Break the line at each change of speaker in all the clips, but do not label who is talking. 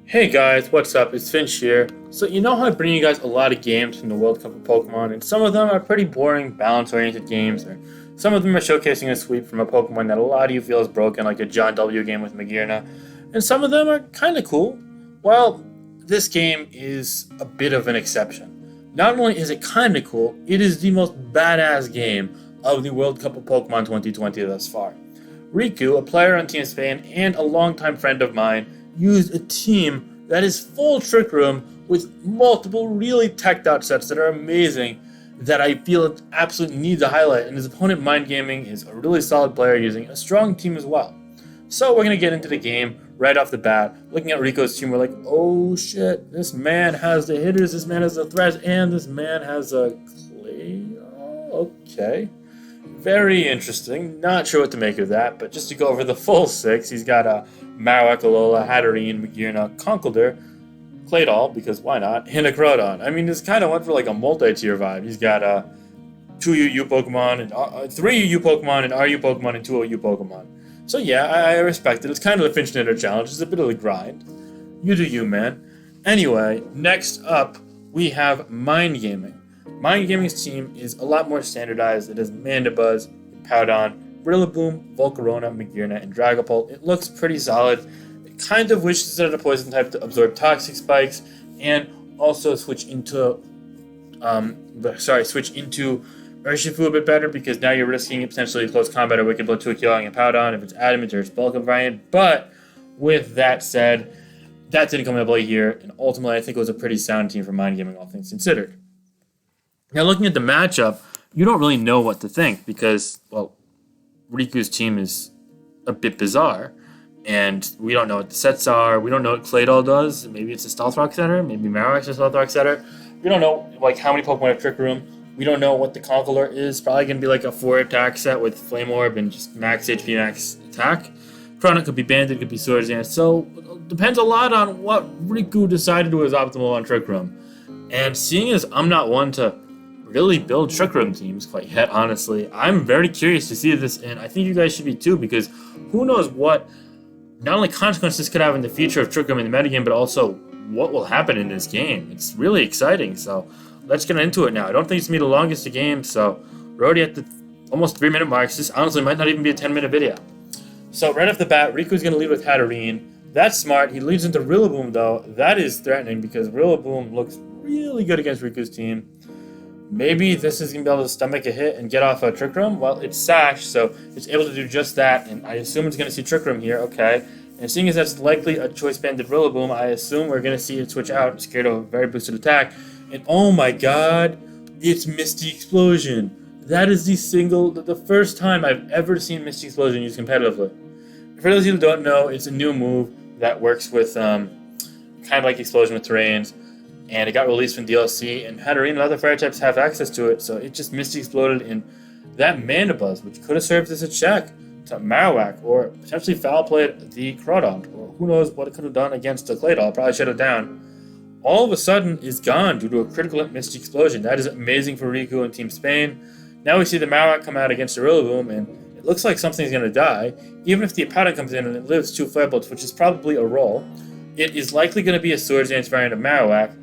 Hey guys, what's up? It's Finch here. So you know how I bring you guys a lot of games from the World Cup of Pokemon, and some of them are pretty boring, balance-oriented games, or some of them are showcasing a sweep from a Pokemon that a lot of you feel is broken, like a John W game with Magearna, and some of them are kind of cool. Well, this game is a bit of an exception. Not only is it kind of cool, it is the most badass game of the World Cup of Pokemon 2020 thus far. Reiku, a player on Team Spain and a longtime friend of mine, used a team that is full Trick Room with multiple really teched out sets that are amazing that I feel it absolutely needs a highlight, and his opponent Mind Gaming is a really solid player using a strong team as well. So we're going to get into the game right off the bat. Looking at Rico's team, we're like, oh shit, this man has the hitters, this man has the threats, and this man has a clay. Oh, okay. Very interesting. Not sure what to make of that, but just to go over the full six, he's got a Marowak, Alola, Hatterene, Magearna, Conkeldurr, Claydol, because why not, and a Groudon. I mean, this kind of went for like a multi-tier vibe. He's got 2 UU Pokemon, and 3 UU Pokemon, and RU Pokemon, and 2 OU Pokemon. So yeah, I respect it. It's kind of the Finch Knitter challenge. It's a bit of a grind. You do you, man. Anyway, next up, we have Mind Gaming. Mind Gaming's team is a lot more standardized. It has Mandibuzz, Powdon, Rillaboom, Volcarona, Magearna, and Dragapult. It looks pretty solid. It kind of wishes it had a poison type to absorb toxic spikes and also switch into Urshifu a bit better, because now you're risking potentially close combat or Wicked Blow to a Killing and Powdon if it's Adamant or it's Bulk variant. But with that said, that didn't come into play here, and ultimately I think it was a pretty sound team for Mind Gaming, all things considered. Now, looking at the matchup, you don't really know what to think because, well, Riku's team is a bit bizarre, and we don't know what the sets are. We don't know what Claydol does. Maybe it's a Stealth Rock setter. Maybe Marowak's a Stealth Rock setter. We don't know like how many Pokemon have Trick Room. We don't know what the Conkeldurr is. Probably going to be like a 4-attack set with Flame Orb and just max HP, max attack. Chrono could be Banded, could be Swords Dance. So it depends a lot on what Riku decided was optimal on Trick Room. And seeing as I'm not one to really build Trick Room teams quite yet, honestly, I'm very curious to see this, and I think you guys should be too, because who knows what not only consequences this could have in the future of Trick Room in the metagame, but also what will happen in this game. It's really exciting, so let's get into it now. I don't think it's going to be the longest of games, so we're already at the almost 3-minute marks. This honestly might not even be a 10-minute video. So right off the bat, Riku's going to lead with Hatterene. That's smart. He leads into Rillaboom, though. That is threatening, because Rillaboom looks really good against Riku's team. Maybe this is going to be able to stomach a hit and get off a Trick Room. Well, it's Sash, so it's able to do just that, and I assume it's going to see Trick Room here. Okay. And seeing as that's likely a Choice Banded Rillaboom, I assume we're going to see it switch out, scared of a very boosted attack. And oh my god, it's Misty Explosion. That is the first time I've ever seen Misty Explosion used competitively. For those of you who don't know, it's a new move that works with kind of like Explosion with terrains. And it got released from DLC, and Hatterene and other fire types have access to it, so it just Misty Exploded in that Mandibuzz, which could have served as a check to Marowak, or potentially foul played the Groudon, or who knows what it could have done against the Claydol, probably shut it down. All of a sudden is gone due to a critical hit Misty Explosion. That is amazing for Riku and Team Spain. Now we see the Marowak come out against the Rillaboom, and it looks like something's going to die. Even if the Powdon comes in and it lives 2 Flare Bolts, which is probably a roll, it is likely going to be a Swords Dance variant of Marowak.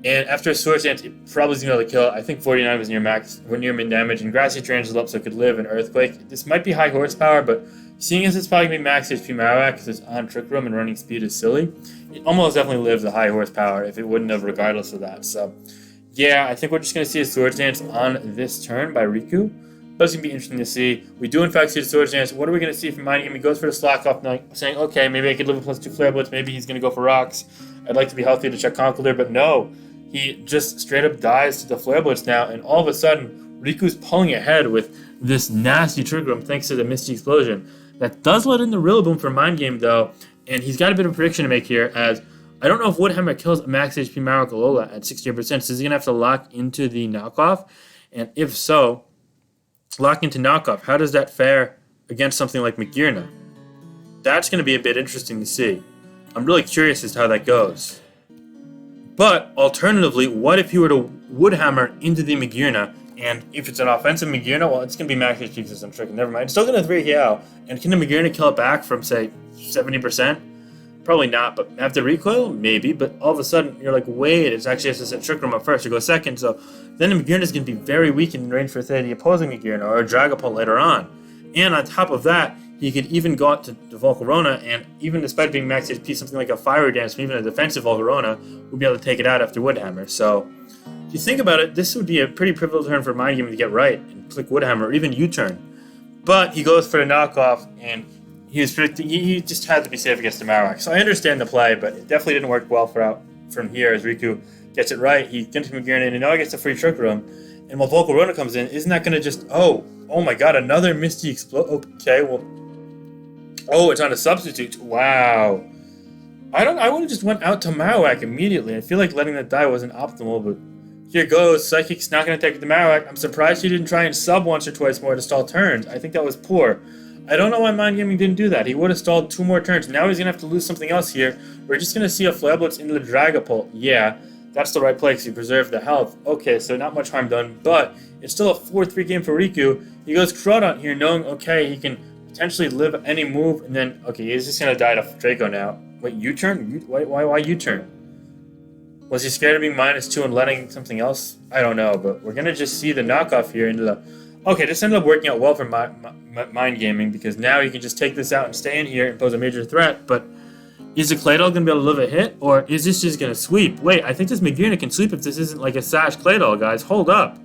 And after a Swords Dance, it probably is going to be able to kill it. I think 49 was near max, or near min damage, and Grassy Tarantula up so it could live in Earthquake. This might be high horsepower, but seeing as it's probably going to be max HP Marowak because it's on Trick Room and running speed is silly, it almost definitely lives a high horsepower if it wouldn't have regardless of that. So, yeah, I think we're just going to see a Swords Dance on this turn by Riku. That's going to be interesting to see. We do, in fact, see the Swords Dance. What are we going to see from Mind Game? He goes for the Slack off, saying, okay, maybe I could live with +2 Flare Blitz. Maybe he's going to go for Rocks. I'd like to be healthy to check Conkeldurr, but no. He just straight up dies to the Flare Blitz now, and all of a sudden, Riku's pulling ahead with this nasty Trick Room thanks to the Misty Explosion. That does let in the Rillaboom for Mind Game, though, and he's got a bit of a prediction to make here, as I don't know if Woodhammer kills a max HP Marowak Alola at 60%, so he's going to have to lock into the knockoff, and if so, lock into knockoff, how does that fare against something like Magearna? That's going to be a bit interesting to see. I'm really curious as to how that goes. But, alternatively, what if you were to Woodhammer into the Magearna, and if it's an offensive Magearna, well, it's going to be max HP because I'm tricking. Never mind. It's still going to 3 KO, and can the Magearna kill it back from, say, 70%? Probably not, but have to recoil? Maybe, but all of a sudden, you're like, wait, it's actually has to set Trick Room up first or go second, so then the Magearna is going to be very weak in range for, say, the opposing Magearna or a Dragapult later on. And on top of that, he could even go out to the Volcarona, and even despite being max HP, something like a Fiery Dance, or even a defensive Volcarona, would be able to take it out after Woodhammer. So, if you think about it, this would be a pretty pivotal turn for Mind Game to get right and click Woodhammer, or even U-turn. But he goes for the knockoff, and he just had to be safe against the Marowak. So I understand the play, but it definitely didn't work well from here as Riku gets it right. He gets Magearna in, and now he gets a free Trick Room. And while Volcarona comes in, isn't that going to just... Oh my god, another Misty Explode. Okay, well... Oh, it's on a substitute. Wow. I would have just went out to Marowak immediately. I feel like letting that die wasn't optimal, but here goes. Psychic's not going to take the Marowak. I'm surprised he didn't try and sub once or twice more to stall turns. I think that was poor. I don't know why Mind Gaming didn't do that. He would have stalled 2 more turns. Now he's going to have to lose something else here. We're just going to see a Flare Blitz into the Dragapult. Yeah, that's the right play because he preserved the health. Okay, so not much harm done, but it's still a 4-3 game for Riku. He goes Crawdaunt here knowing, okay, he can potentially live any move, and then, okay, he's just going to die to Draco now. Wait, U-turn? Why U-turn? Was he scared of being -2 and letting something else? I don't know, but we're going to just see the knockoff here into the... Okay, this ended up working out well for Mind Gaming, because now he can just take this out and stay in here and pose a major threat, but is the Claydol going to be able to live a hit, or is this just going to sweep? Wait, I think this Magearna can sweep if this isn't like a Sash Claydol, guys. Hold up.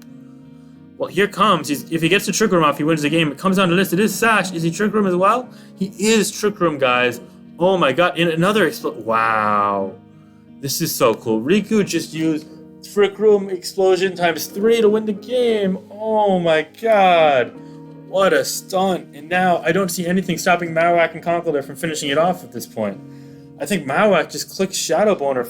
Well, here comes. If he gets the Trick Room off, he wins the game. It comes down to this. It is Sash. Is he Trick Room as well? He is Trick Room, guys. Oh my god. In another wow. This is so cool. Riku just used Trick Room Explosion times 3 to win the game. Oh my god. What a stunt. And now I don't see anything stopping Marowak and Conkeldurr from finishing it off at this point. I think Marowak just clicks Shadow Bone or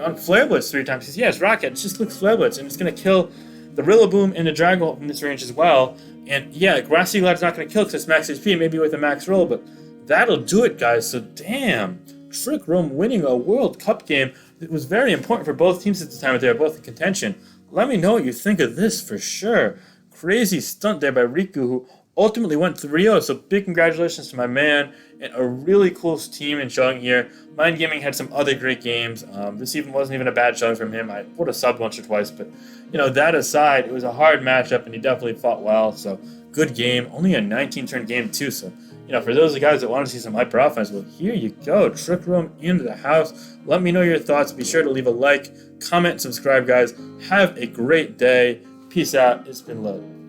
on Flare Blitz 3 times. Because, yeah, it's Rocket. It just clicks Flare Blitz. And it's going to kill the Rillaboom and the Dragapult from this range as well. And, yeah, Grassy Glad's not going to kill because it's max HP, maybe with a max roll. But that'll do it, guys. So, damn. Trick Room winning a World Cup game. It was very important for both teams at the time. They were both in contention. Let me know what you think of this for sure. Crazy stunt there by Riku, who ultimately went 3-0. So big congratulations to my man, and a really cool team in showing here. Mind Gaming had some other great games. This even wasn't even a bad showing from him. I would have subbed once or twice, but that aside, it was a hard matchup, and he definitely fought well. So good game. Only a 19-turn game too. So for those of the guys that want to see some hyper offense, well, here you go. Trick Room into the house. Let me know your thoughts. Be sure to leave a like, comment, and subscribe, guys. Have a great day. Peace out. It's been Lit.